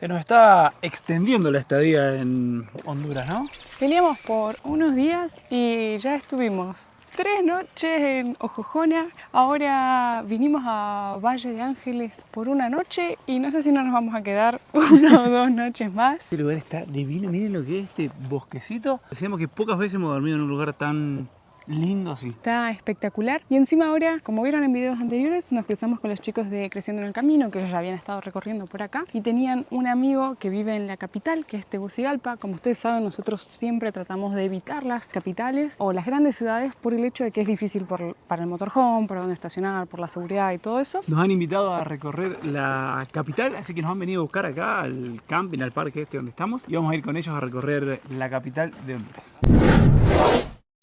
Se nos está extendiendo la estadía en Honduras, ¿no? Veníamos por unos días y ya estuvimos 3 noches en Ojojona. Ahora vinimos a Valle de Ángeles por una noche y no sé si no nos vamos a quedar 1 o 2 noches más. Este lugar está divino, miren lo que es este bosquecito. Decíamos que pocas veces hemos dormido en un lugar tan lindo así. Está espectacular. Y encima ahora, como vieron en videos anteriores, nos cruzamos con los chicos de Creciendo en el Camino, que ellos ya habían estado recorriendo por acá, y tenían un amigo que vive en la capital, que es Tegucigalpa. Como ustedes saben, nosotros siempre tratamos de evitar las capitales o las grandes ciudades por el hecho de que es difícil para el motorhome, para dónde estacionar, por la seguridad y todo eso. Nos han invitado a recorrer la capital, así que nos han venido a buscar acá al camping, al parque este donde estamos, y vamos a ir con ellos a recorrer la capital de Honduras.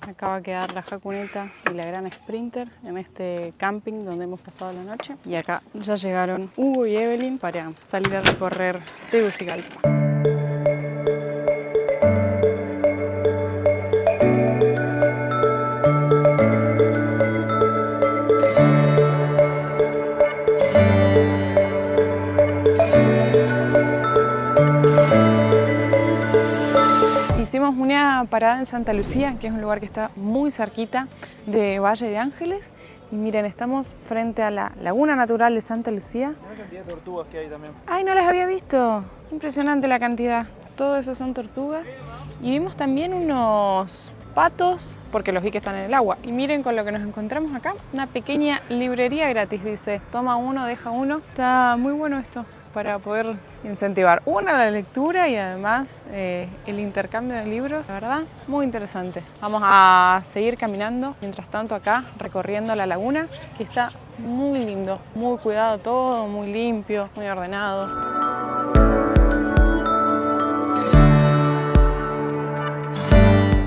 Acá va a quedar la Jacuneta y la Gran Sprinter en este camping donde hemos pasado la noche. Y acá ya llegaron Hugo y Evelyn para salir a recorrer Tegucigalpa. Hicimos una parada en Santa Lucía, que es un lugar que está muy cerquita de Valle de Ángeles. Y miren, estamos frente a la Laguna Natural de Santa Lucía. Mira la cantidad de tortugas que hay también. ¡Ay, no las había visto! Impresionante la cantidad. Todo eso son tortugas. Y vimos también unos patos, porque los vi que están en el agua. Y miren con lo que nos encontramos acá. Una pequeña librería gratis, dice. Toma uno, deja uno. Está muy bueno esto, para poder incentivar la lectura y además el intercambio de libros. La verdad, muy interesante. Vamos a seguir caminando, mientras tanto acá recorriendo la laguna, que está muy lindo, muy cuidado todo, muy limpio, muy ordenado.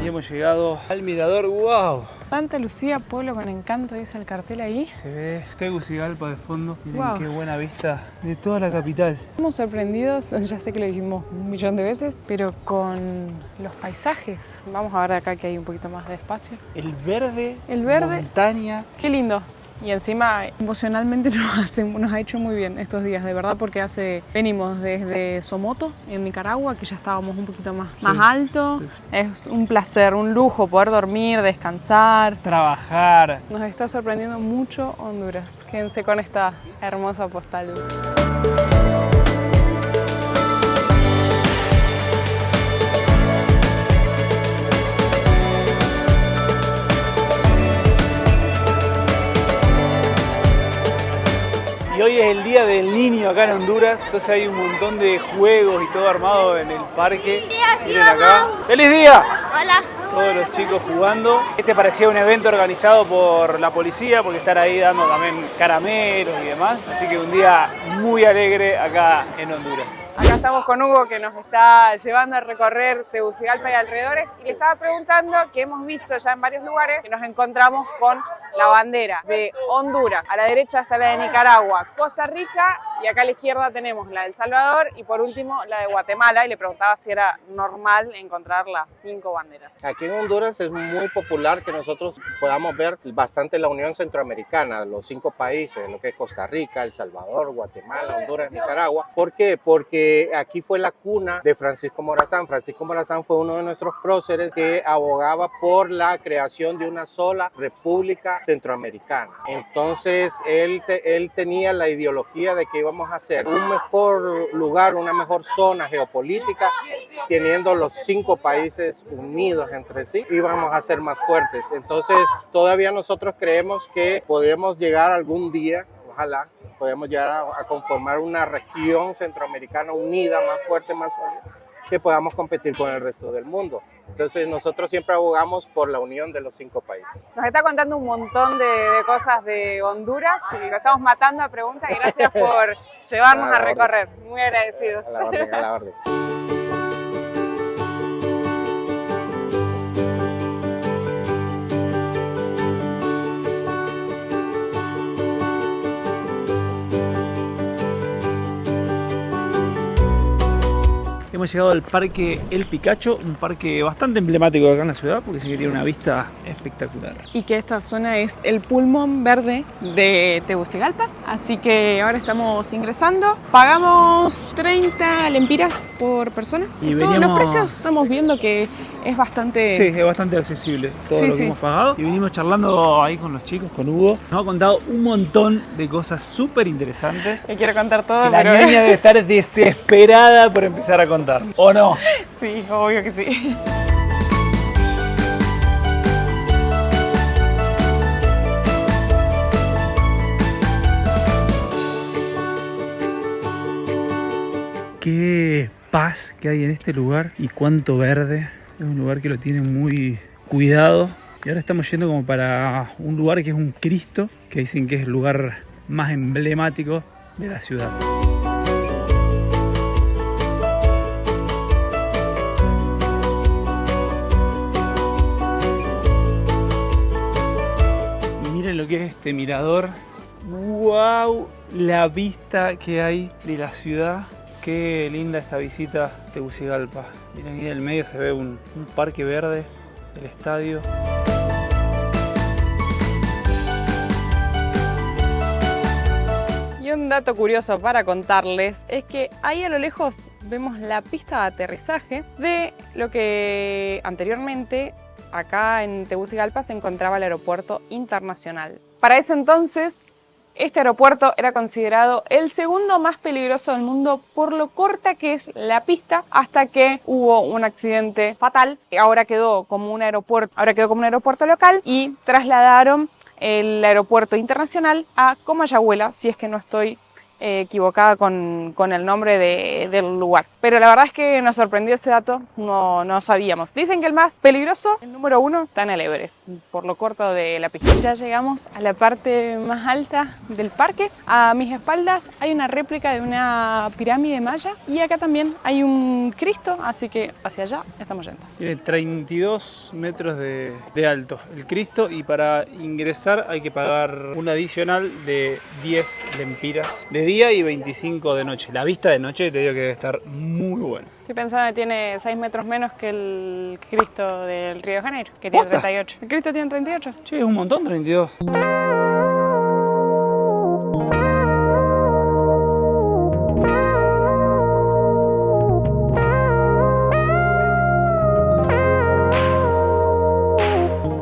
Y hemos llegado al mirador. ¡Wow! Santa Lucía, pueblo con encanto, dice el cartel ahí. Se ve Tegucigalpa de fondo. Miren Wow. qué buena vista de toda la capital. Estamos sorprendidos, ya sé que lo dijimos 1.000.000 de veces, pero con los paisajes. Vamos a ver acá que hay un poquito más de espacio. El verde, montaña. Qué lindo. Y encima emocionalmente nos ha hecho muy bien estos días, de verdad, porque venimos desde Somoto, en Nicaragua, que ya estábamos un poquito más alto. Sí. Es un placer, un lujo poder dormir, descansar. Trabajar. Nos está sorprendiendo mucho Honduras. Quédense con esta hermosa postal. Y hoy es el día del niño acá en Honduras, entonces hay un montón de juegos y todo armado en el parque. Miren acá. ¡Feliz día! Hola. Todos los chicos jugando. Este parecía un evento organizado por la policía, porque están ahí dando también caramelos y demás. Así que un día muy alegre acá en Honduras. Acá estamos con Hugo, que nos está llevando a recorrer Tegucigalpa y alrededores, y le estaba preguntando que hemos visto ya en varios lugares que nos encontramos con la bandera de Honduras. A la derecha está la de Nicaragua, Costa Rica, y acá a la izquierda tenemos la de El Salvador y por último la de Guatemala, y le preguntaba si era normal encontrar las 5 banderas. Aquí en Honduras es muy popular que nosotros podamos ver bastante la Unión Centroamericana, los 5 países, lo que es Costa Rica, El Salvador, Guatemala, Honduras, Nicaragua. ¿Por qué? Porque aquí fue la cuna de Francisco Morazán. Francisco Morazán fue uno de nuestros próceres que abogaba por la creación de una sola república centroamericana. Entonces él tenía la ideología de que íbamos a hacer un mejor lugar, una mejor zona geopolítica, teniendo los 5 países unidos entre sí, íbamos a ser más fuertes. Entonces todavía nosotros creemos que podremos llegar algún día, ojalá, podemos llegar a conformar una región centroamericana unida, más fuerte, más sólida, que podamos competir con el resto del mundo. Entonces nosotros siempre abogamos por la unión de los 5 países. Nos está contando un montón de cosas de Honduras y lo estamos matando a preguntas, y gracias por llevarnos a recorrer. Muy agradecidos. A la orden, a la orden. Hemos llegado al Parque El Picacho, un parque bastante emblemático acá en la ciudad porque sí que tiene una vista espectacular. Y que esta zona es el pulmón verde de Tegucigalpa, así que ahora estamos ingresando. Pagamos 30 lempiras por persona. Y Todos los precios estamos viendo que es bastante... Sí, es bastante accesible todo lo que hemos pagado. Y vinimos charlando ahí con los chicos, con Hugo. Nos ha contado un montón de cosas súper interesantes. Te quiero contar todo, Que la pero... niña debe estar desesperada por empezar a contar. ¿O no? Sí, obvio que sí. Qué paz que hay en este lugar y cuánto verde. Es un lugar que lo tiene muy cuidado. Y ahora estamos yendo como para un lugar que es un Cristo, que dicen que es el lugar más emblemático de la ciudad. Y miren lo que es este mirador. ¡Wow! La vista que hay de la ciudad. Qué linda esta visita a Tegucigalpa. Miren, ahí en el medio se ve un parque verde, el estadio. Y un dato curioso para contarles es que ahí a lo lejos vemos la pista de aterrizaje de lo que anteriormente acá en Tegucigalpa se encontraba el aeropuerto internacional. Para ese entonces, este aeropuerto era considerado el segundo más peligroso del mundo por lo corta que es la pista, hasta que hubo un accidente fatal. Ahora quedó como un aeropuerto local y trasladaron el aeropuerto internacional a Comayagüela, si es que no estoy equivocada con el nombre del lugar. Pero la verdad es que nos sorprendió ese dato, no sabíamos. Dicen que el más peligroso, el número 1, está en el Everest, por lo corto de la pista. Ya llegamos a la parte más alta del parque. A mis espaldas hay una réplica de una pirámide maya y acá también hay un Cristo, así que hacia allá estamos yendo. Tiene 32 metros de alto el Cristo y para ingresar hay que pagar un adicional de 10 lempiras de día y 25 de noche. La vista de noche te digo que debe estar muy buena. Estoy pensando que tiene 6 metros menos que el Cristo del Río de Janeiro, que tiene ¿Posta? 38. ¿El Cristo tiene 38? Che, es un montón, 32.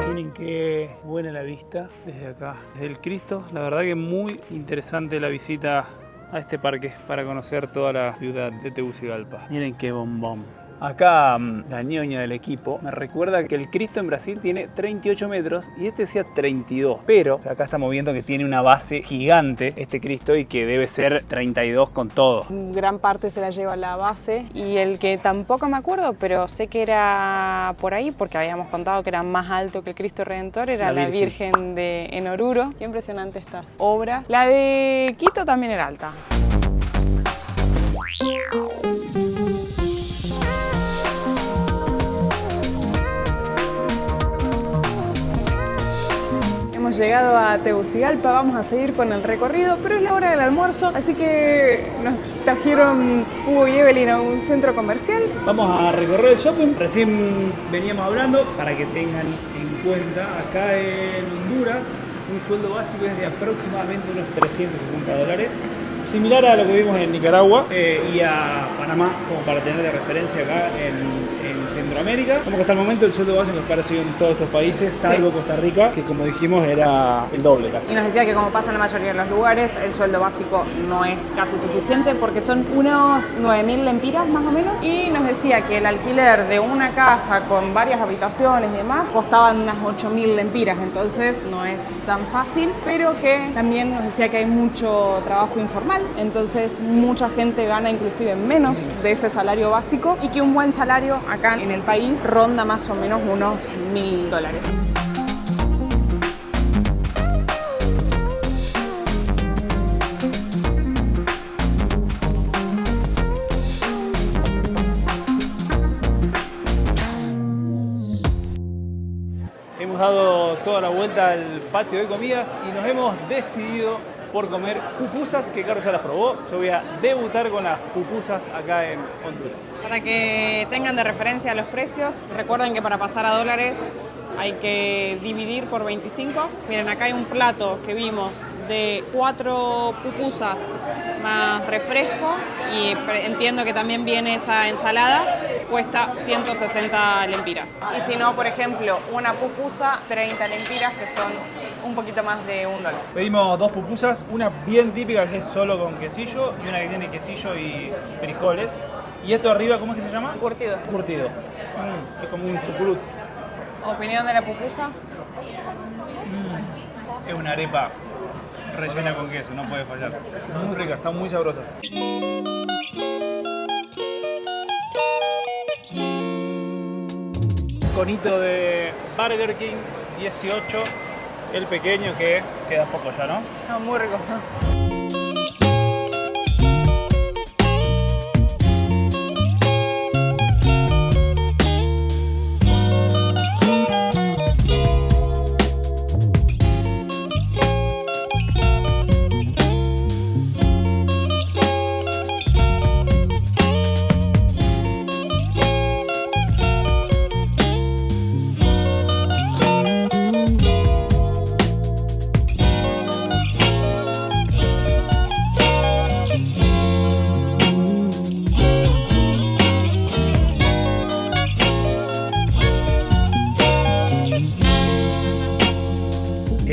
Miren qué buena la vista desde acá, desde el Cristo. La verdad que muy interesante la visita a este parque para conocer toda la ciudad de Tegucigalpa. Miren qué bombón. Acá la ñoña del equipo me recuerda que el Cristo en Brasil tiene 38 metros y este decía 32. Pero acá estamos viendo que tiene una base gigante este Cristo y que debe ser 32 con todo. Gran parte se la lleva la base y el que tampoco me acuerdo, pero sé que era por ahí porque habíamos contado que era más alto que el Cristo Redentor, era la Virgen en Oruro. Qué impresionante estas obras. La de Quito también era alta. Hemos llegado a Tegucigalpa, vamos a seguir con el recorrido, pero es la hora del almuerzo, así que nos trajeron Hugo y Evelyn a un centro comercial. Vamos a recorrer el shopping. Recién veníamos hablando, para que tengan en cuenta, acá en Honduras un sueldo básico es de aproximadamente unos $350, similar a lo que vimos en Nicaragua y a Panamá, como para tener de referencia acá en Centroamérica. Como que hasta el momento el sueldo básico es parecido en todos estos países, salvo Costa Rica, que como dijimos era el doble casi. Y nos decía que como pasa en la mayoría de los lugares, el sueldo básico no es casi suficiente porque son unos 9.000 lempiras más o menos. Y nos decía que el alquiler de una casa con varias habitaciones y demás costaban unas 8.000 lempiras, entonces no es tan fácil, pero que también nos decía que hay mucho trabajo informal, entonces mucha gente gana inclusive menos de ese salario básico y que un buen salario acá en el país ronda más o menos unos $1.000. Hemos dado toda la vuelta al patio de comidas y nos hemos decidido por comer pupusas, que Caro ya las probó. Yo voy a debutar con las pupusas acá en Honduras. Para que tengan de referencia los precios, recuerden que para pasar a dólares hay que dividir por 25. Miren, acá hay un plato que vimos de 4 pupusas más refresco y entiendo que también viene esa ensalada, cuesta 160 lempiras. Y si no, por ejemplo, una pupusa, 30 lempiras, que son un poquito más de $1. Pedimos 2 pupusas, una bien típica que es solo con quesillo y una que tiene quesillo y frijoles. Y esto arriba, ¿cómo es que se llama? Curtido. Curtido. Es como un chucrut. ¿Opinión de la pupusa? Es una arepa rellena con queso, no puede fallar. Muy rica, está muy sabrosa. Conito de Burger King, 18. El pequeño que queda poco ya, ¿no? No, muy rico.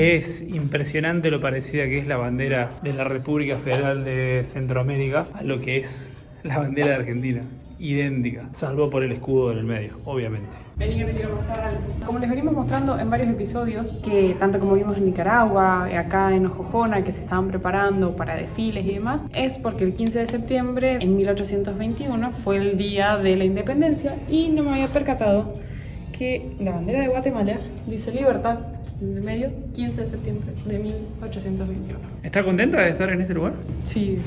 Es impresionante lo parecida que es la bandera de la República Federal de Centroamérica a lo que es la bandera de Argentina. Idéntica, salvo por el escudo en el medio, obviamente. Vení que te quiero mostrar algo. Como les venimos mostrando en varios episodios, que tanto como vimos en Nicaragua, acá en Ojojona, que se estaban preparando para desfiles y demás, es porque el 15 de septiembre en 1821 fue el día de la independencia y no me había percatado que la bandera de Guatemala dice libertad en el medio, 15 de septiembre de 1821. ¿Está contenta de estar en este lugar? Sí.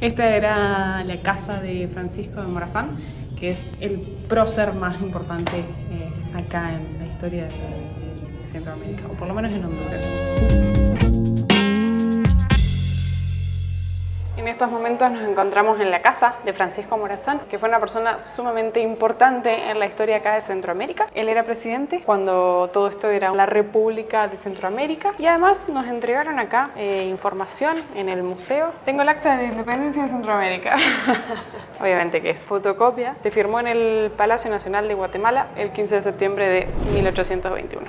Esta era la casa de Francisco de Morazán, que es el prócer más importante acá en la historia de Centroamérica, o por lo menos en Honduras. En estos momentos nos encontramos en la casa de Francisco Morazán, que fue una persona sumamente importante en la historia acá de Centroamérica. Él era presidente cuando todo esto era la República de Centroamérica y además nos entregaron acá información en el museo. Tengo el acta de independencia de Centroamérica, obviamente que es fotocopia. Se firmó en el Palacio Nacional de Guatemala el 15 de septiembre de 1821.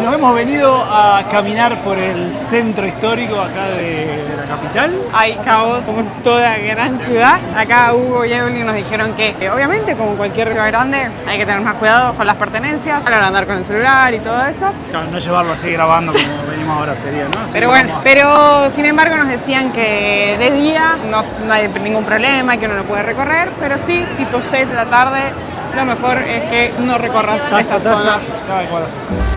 Nos hemos venido a caminar por el centro histórico acá de la capital. Hay caos como en toda gran ciudad. Acá Hugo y Evelyn nos dijeron que obviamente como cualquier ciudad grande hay que tener más cuidado con las pertenencias, a la hora de andar con el celular y todo eso. Claro, no llevarlo así grabando como venimos ahora sería, ¿no? Así pero bueno, pero sin embargo nos decían que de día no hay ningún problema, que uno lo puede recorrer, pero sí, tipo 6 de la tarde, lo mejor es que no recorras esas zonas. Cada cual a su casa.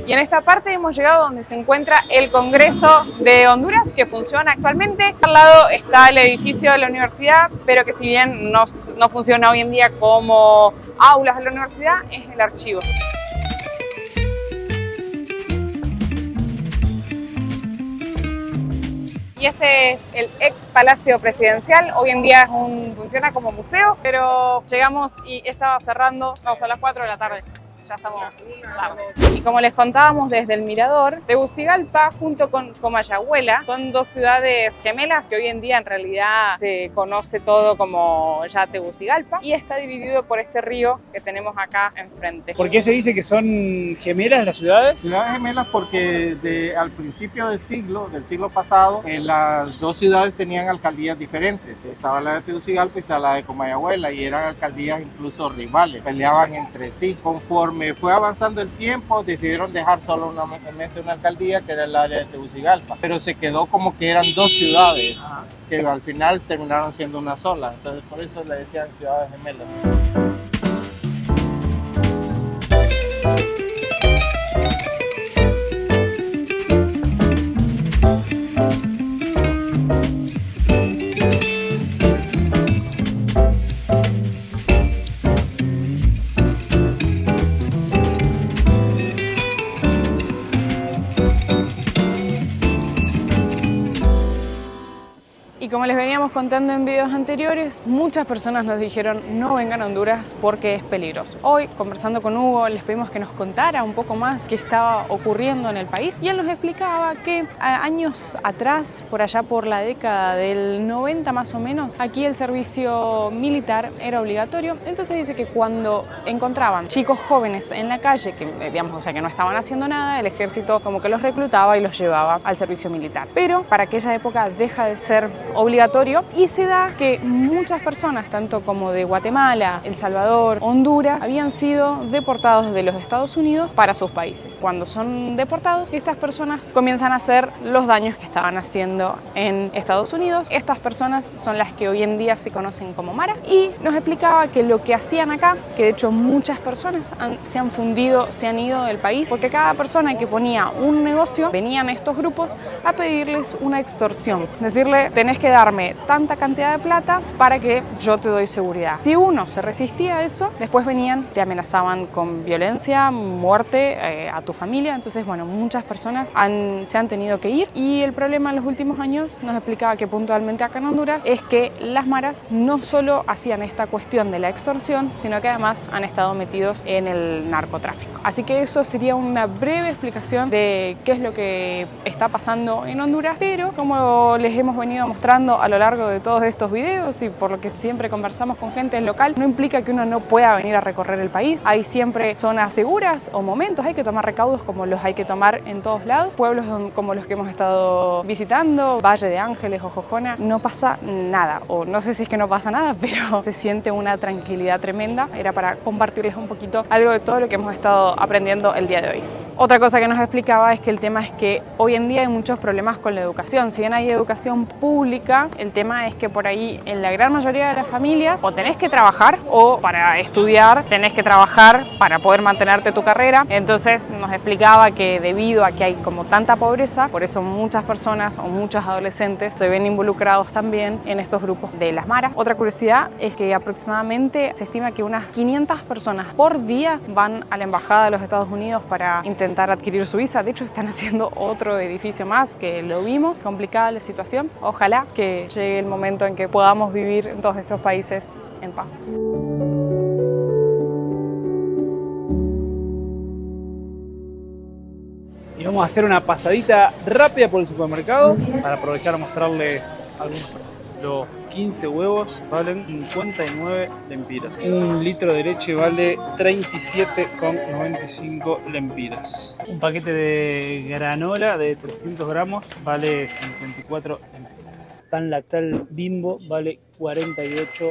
Y en esta parte hemos llegado donde se encuentra el Congreso de Honduras, que funciona actualmente. Al lado está el edificio de la universidad, pero que si bien no funciona hoy en día como aulas de la universidad, es el archivo. Y este es el ex Palacio Presidencial. Hoy en día funciona como museo, pero llegamos y estaba cerrando, son las 4 de la tarde. ya estamos tarde. Y como les contábamos desde el mirador, Tegucigalpa junto con Comayagüela son dos ciudades gemelas que hoy en día en realidad se conoce todo como ya Tegucigalpa y está dividido por este río que tenemos acá enfrente. ¿Por qué se dice que son gemelas las ciudades? Ciudades gemelas porque al principio del siglo pasado, las dos ciudades tenían alcaldías diferentes. Estaba la de Tegucigalpa y estaba la de Comayagüela y eran alcaldías incluso rivales, peleaban entre sí. Conforme fue avanzando el tiempo, decidieron dejar solo una alcaldía que era el área de Tegucigalpa, pero se quedó como que eran dos ciudades que al final terminaron siendo una sola, entonces por eso le decían ciudades gemelas. Como les veníamos contando en videos anteriores, muchas personas nos dijeron no vengan a Honduras porque es peligroso. Hoy, conversando con Hugo, les pedimos que nos contara un poco más qué estaba ocurriendo en el país y él nos explicaba que años atrás, por allá por la década del 90 más o menos, aquí el servicio militar era obligatorio. Entonces dice que cuando encontraban chicos jóvenes en la calle, que digamos, o sea, que no estaban haciendo nada, el ejército como que los reclutaba y los llevaba al servicio militar. Pero para aquella época deja de ser obligatorio y se da que muchas personas, tanto como de Guatemala, El Salvador, Honduras, habían sido deportados de los Estados Unidos para sus países. Cuando son deportados, estas personas comienzan a hacer los daños que estaban haciendo en Estados Unidos. Estas personas son las que hoy en día se conocen como maras y nos explicaba que lo que hacían acá, que de hecho muchas personas se han fundido, se han ido del país, porque cada persona que ponía un negocio, venían estos grupos a pedirles una extorsión, decirle tenés que darme tanta cantidad de plata para que yo te doy seguridad. Si uno se resistía a eso, después venían, te amenazaban con violencia, muerte a tu familia. Entonces, bueno, muchas personas se han tenido que ir y el problema en los últimos años, nos explicaba que puntualmente acá en Honduras, es que las maras no solo hacían esta cuestión de la extorsión, sino que además han estado metidos en el narcotráfico. Así que eso sería una breve explicación de qué es lo que está pasando en Honduras, pero como les hemos venido mostrando a lo largo de todos estos videos y por lo que siempre conversamos con gente local, no implica que uno no pueda venir a recorrer el país. Hay siempre zonas seguras o momentos, hay que tomar recaudos como los hay que tomar en todos lados. Pueblos como los que hemos estado visitando, Valle de Ángeles o Jojona, no pasa nada, o no sé si es que no pasa nada, pero se siente una tranquilidad tremenda. Era para compartirles un poquito algo de todo lo que hemos estado aprendiendo el día de hoy. Otra cosa que nos explicaba es que el tema es que hoy en día hay muchos problemas con la educación. Si bien hay educación pública, el tema es que por ahí en la gran mayoría de las familias o tenés que trabajar o para estudiar tenés que trabajar para poder mantenerte tu carrera. Entonces nos explicaba que debido a que hay como tanta pobreza, por eso muchas personas o muchos adolescentes se ven involucrados también en estos grupos de las maras. Otra curiosidad es que aproximadamente se estima que unas 500 personas por día van a la embajada de los Estados Unidos para intentar adquirir su visa. De hecho, están haciendo otro edificio más, que lo vimos, complicada la situación. Ojalá que llegue el momento en que podamos vivir en todos estos países en paz. Y vamos a hacer una pasadita rápida por el supermercado para aprovechar a mostrarles algunos precios. Los 15 huevos valen 59 lempiras. Un litro de leche vale 37,95 lempiras. Un paquete de granola de 300 gramos vale 54 lempiras. Pan lactal Bimbo vale 48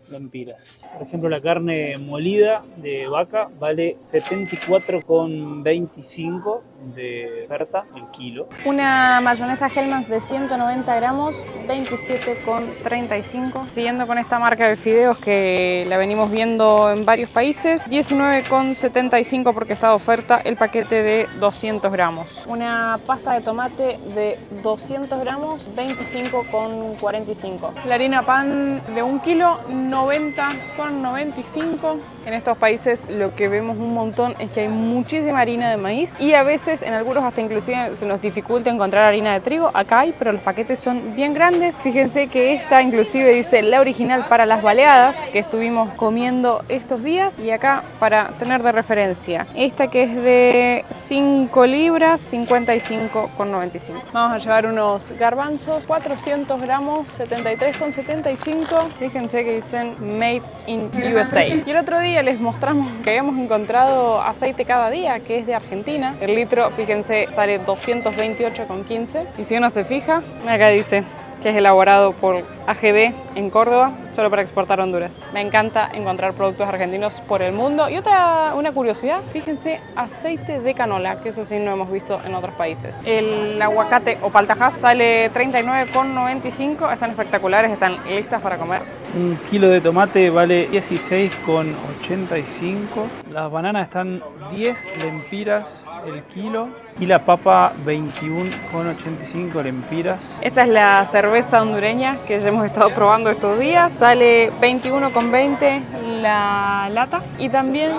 lempiras. Por ejemplo, la carne molida de vaca vale 74,25 de oferta el kilo. Una mayonesa Hellmann's de 190 gramos, 27,35. Siguiendo con esta marca de fideos que la venimos viendo en varios países, 19,75 porque está de oferta el paquete de 200 gramos. Una pasta de tomate de 200 gramos, 25,45. La harina pan de 1 kilo, 90,95. En estos países lo que vemos un montón es que hay muchísima harina de maíz y a veces en algunos hasta inclusive se nos dificulta encontrar harina de trigo. Acá hay, pero los paquetes son bien grandes. Fíjense que esta inclusive dice la original para las baleadas que estuvimos comiendo estos días, y acá para tener de referencia esta que es de 5 libras, 55,95. Vamos a llevar unos garbanzos, 400 gramos, 73,75. Fíjense que dicen Made in USA. Y el otro día les mostramos que habíamos encontrado aceite cada día, que es de Argentina. El litro, fíjense, sale 228,15. Y si uno se fija, acá dice que es elaborado por AGD en Córdoba, solo para exportar a Honduras. Me encanta encontrar productos argentinos por el mundo. Y una curiosidad, fíjense, aceite de canola, que eso sí no hemos visto en otros países. El aguacate o paltajás sale 39,95. Están espectaculares, están listas para comer. Un kilo de tomate vale 16,85. Las bananas están 10 lempiras el kilo y la papa 21,85 lempiras. Esta es la cerveza hondureña que ya hemos estado probando estos días. Sale 21,20 la lata. Y también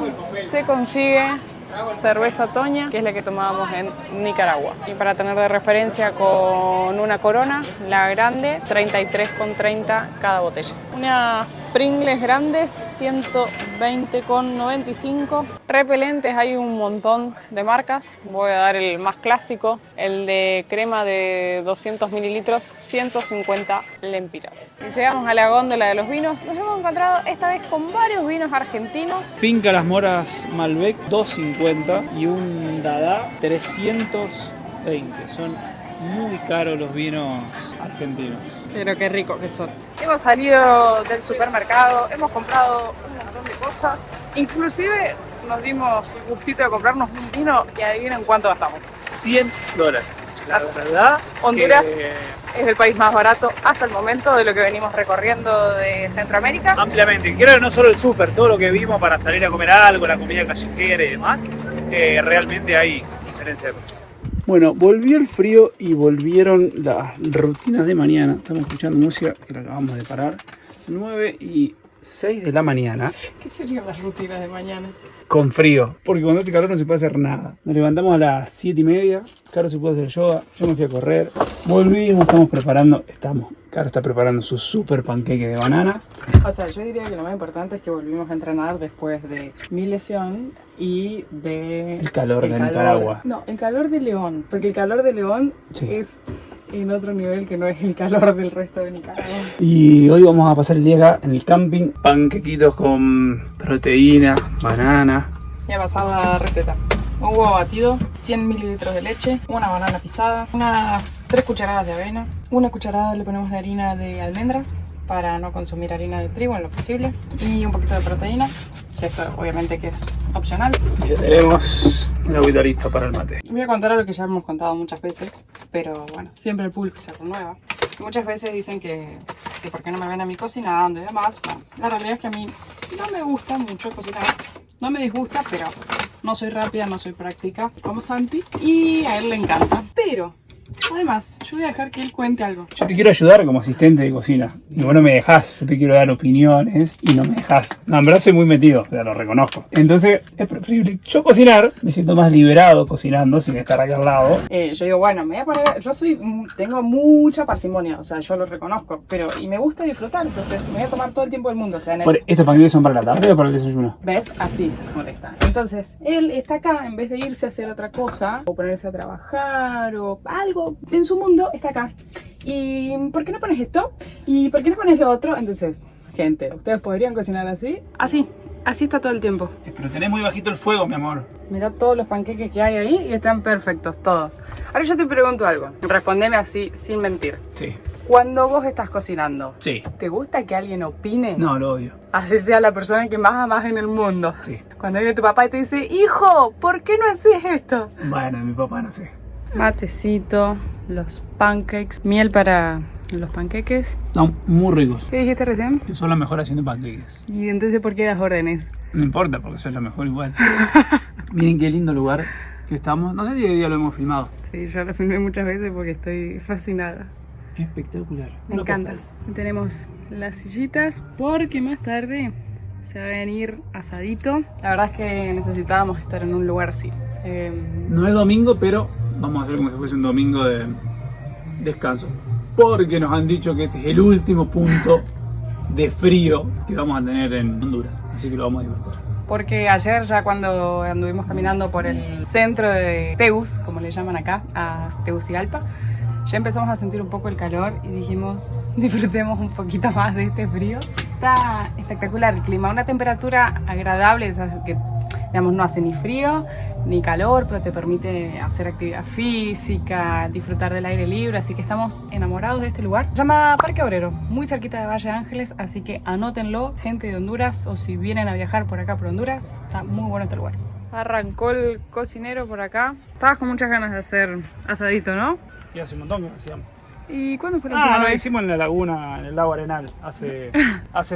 se consigue cerveza Toña, que es la que tomábamos en Nicaragua. Y para tener de referencia, con una Corona, la grande, 33,30 cada botella. Unas Pringles grandes, 120,95. Repelentes hay un montón de marcas. Voy a dar el más clásico, el de crema de 200 mililitros, 150 lempiras. Y llegamos a la góndola de los vinos. Nos hemos encontrado esta vez con varios vinos argentinos. Finca Las Moras Malbec, 250, y un Dada, 320. Son muy caros los vinos argentinos. Pero qué rico que son. Hemos salido del supermercado, hemos comprado un montón de cosas. Inclusive nos dimos el gustito de comprarnos un vino y adivinen cuánto gastamos. $100. La verdad, Honduras que es el país más barato hasta el momento de lo que venimos recorriendo de Centroamérica. ampliamente. Creo que no solo el súper, todo lo que vimos para salir a comer algo, la comida callejera y demás, realmente hay diferencia de precios. Bueno, volvió el frío y volvieron las rutinas de mañana. Estamos escuchando música que la acabamos de parar. 9:06 de la mañana. ¿Qué serían las rutinas de mañana? Con frío, porque cuando hace calor no se puede hacer nada. Nos levantamos a las 7:30, Caro se puede hacer yoga, yo me fui a correr, volvimos, Caro está preparando su super panqueque de banana. O sea, yo diría que lo más importante es que volvimos a entrenar después de mi lesión y de... El calor de Nicaragua. No, el calor de León, porque el calor de León es en otro nivel que no es el calor del resto de Nicaragua. Y hoy vamos a pasar el día acá en el camping, panquequitos con proteína, banana. Ya pasaba la receta. Un huevo batido, 100 mililitros de leche, una banana pisada, unas 3 cucharadas de avena, una cucharada le ponemos de harina de almendras para no consumir harina de trigo en lo posible, y un poquito de proteína, que esto obviamente que es opcional. Ya tenemos el agüita listo para el mate. Voy a contar algo que ya hemos contado muchas veces, pero bueno, siempre el público se renueva. Muchas veces dicen que por qué no me ven a mí cocinando y demás. Bueno, la realidad es que a mí no me gusta mucho cocinar. No me disgusta, pero no soy rápida, no soy práctica como Santi, y a él le encanta. Pero además, yo voy a dejar que él cuente algo. Yo te quiero ayudar como asistente de cocina. Y vos no me dejás. Yo te quiero dar opiniones y no me dejás. No, en verdad soy muy metido, ya lo reconozco. Entonces es preferible yo cocinar. Me siento más liberado cocinando sin estar aquí al lado. Yo digo, bueno, me voy a poner... tengo mucha parsimonia, o sea, yo lo reconozco. Y me gusta disfrutar, entonces me voy a tomar todo el tiempo del mundo. O sea, ¿Estos panqueques son para la tarde o para el desayuno? ¿Ves? Así molesta. Entonces, él está acá, en vez de irse a hacer otra cosa, o ponerse a trabajar, o algo en su mundo, está acá. ¿Y por qué no pones esto? ¿Y por qué no pones lo otro? Entonces, gente, ¿ustedes podrían cocinar así? Así está todo el tiempo. Pero tenés muy bajito el fuego, mi amor. Mirá todos los panqueques que hay ahí y están perfectos, todos. Ahora yo te pregunto algo, respondeme así, sin mentir. Sí. Cuando vos estás cocinando, Sí. ¿te gusta que alguien opine? No, lo odio. Así sea la persona que más amás en el mundo. Sí. Cuando viene tu papá y te dice, hijo, ¿por qué no haces esto? Bueno, mi papá no sé. Matecito, los pancakes, miel para los panqueques. Están muy ricos. ¿Qué dijiste recién? Yo soy la mejor haciendo panqueques. ¿Y entonces por qué das órdenes? No importa, porque soy la mejor igual. Miren qué lindo lugar que estamos. No sé si hoy día lo hemos filmado. Sí, yo lo filmé muchas veces porque estoy fascinada. Espectacular. Me encanta. Tenemos las sillitas porque más tarde se va a venir asadito. La verdad es que necesitábamos estar en un lugar así. No es domingo, pero vamos a hacer como si fuese un domingo de descanso. Porque nos han dicho que este es el último punto de frío que vamos a tener en Honduras. Así que lo vamos a disfrutar. Porque ayer ya cuando anduvimos caminando por el centro de Tegus, como le llaman acá, a Tegucigalpa, ya empezamos a sentir un poco el calor y dijimos, disfrutemos un poquito más de este frío. Está espectacular el clima, una temperatura agradable, que digamos, no hace ni frío ni calor, pero te permite hacer actividad física, disfrutar del aire libre, así que estamos enamorados de este lugar. Se llama Parque Obrero, muy cerquita de Valle Ángeles, así que anótenlo, gente de Honduras, o si vienen a viajar por acá por Honduras, está muy bueno este lugar. Arrancó el cocinero por acá. Estabas con muchas ganas de hacer asadito, ¿no? Y hace un montón que lo hacíamos. ¿Y cuándo fue la última Lo vez? hicimos en la laguna, en el lago Arenal, hace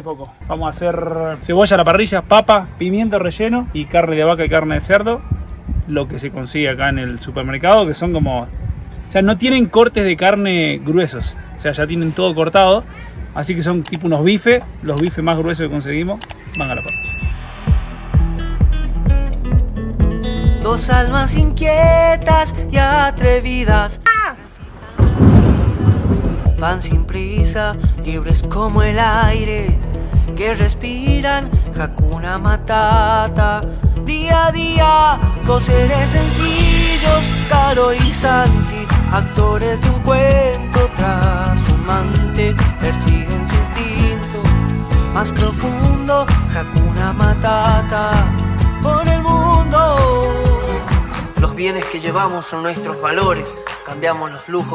poco. Vamos a hacer cebolla a la parrilla, papa, pimiento relleno y carne de vaca y carne de cerdo. Lo que se consigue acá en el supermercado, que son como... O sea, no tienen cortes de carne gruesos. O sea, ya tienen todo cortado. Así que son tipo unos bifes. Los bifes más gruesos que conseguimos van a la parrilla. Dos almas inquietas y atrevidas van sin prisa, libres como el aire, que respiran Hakuna Matata. Día a día, dos seres sencillos, Caro y Santi, actores de un cuento tras un amante, persiguen su instinto más profundo, Hakuna Matata, por el mundo. Los bienes que llevamos son nuestros valores, cambiamos los lujos